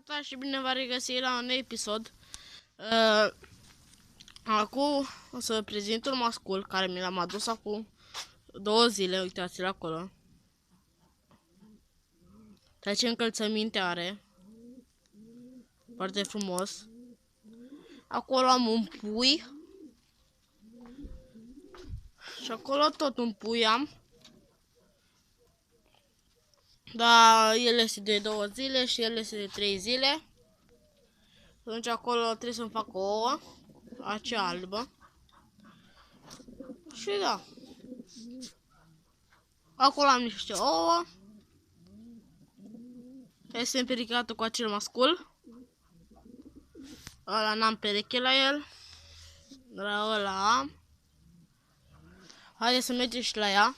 Gata și bine v-am regăsit la un episod. Acum o să prezint un mascul care mi l-am adus acum 2 zile, uitați-l acolo. Dar ce încălțăminte are. Foarte frumos. Acolo am un pui. Și acolo tot un pui am. Dar el este de 2 zile și el este de 3 zile. Atunci acolo trebuie să-mi fac o ouă. Acea albă. Și da. Acolo am niște ouă. Este împericată cu acel mascul. Ăla n-am pereche la el. Dar ăla am. Haideți să mergem și la ea.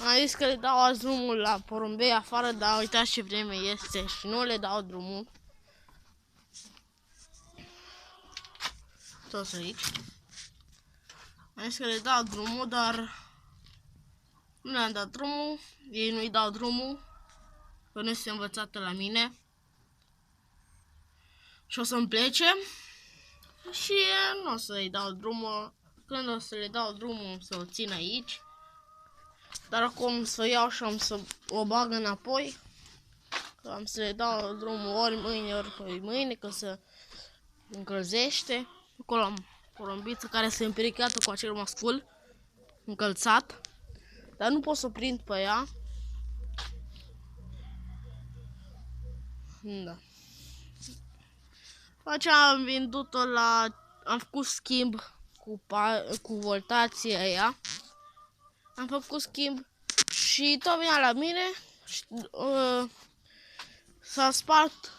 Am zis că le dau azi drumul la porumbei afară, dar uitați ce vreme este și nu le dau drumul. Toți aici. Am zis că le dau drumul, dar nu le-am dat drumul. Ei nu-i dau drumul, că nu este învățată la mine. Și o să-mi plece. Și nu o să-i dau drumul. Când o să le dau drumul, să o țin aici. Dar acum să o iau și am să o bag înapoi. Că am să le dau drumul ori mâine, ori păi mâine, că se încălzește. Acolo am porumbiță care se împericată cu acel mascul încălțat. Dar nu pot să o prind pe ea. Da. După am vândut-o la... Am făcut schimb cu voltația aia. Am făcut schimb și tot venea la mine. S-a spart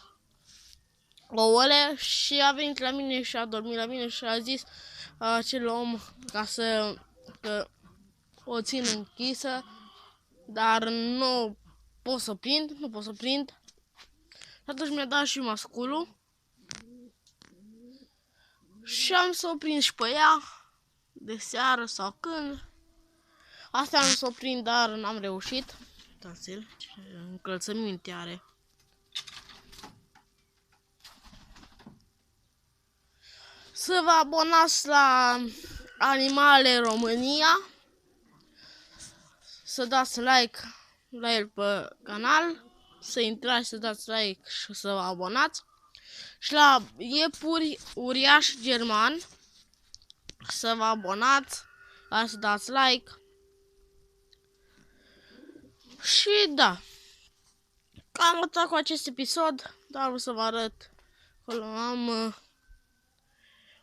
ouăle și a venit la mine și a dormit la mine și a zis acel om că o țin închisă, dar nu pot să prind, Atunci mi-a dat și masculul și am să o prind și pe ea de seară sau când. Asta am să o prind, dar n-am reușit. Uitați-l, ce încălțăminte are. Să vă abonați la Animale România. Să dați like la el pe canal. Să intrați, să dați like și să vă abonați. Și la Iepuri Uriaș German. Să vă abonați, să dați like. Și da. Cam atât cu acest episod. Dar o să vă arăt. Acolo am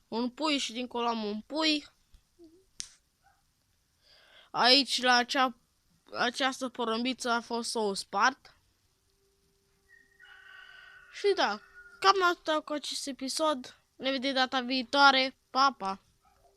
un pui și dincolo am un pui. Aici la această porumbiță a fost să o spart. Și da, cam atât cu acest episod. Ne vedem data viitoare. Pa, pa!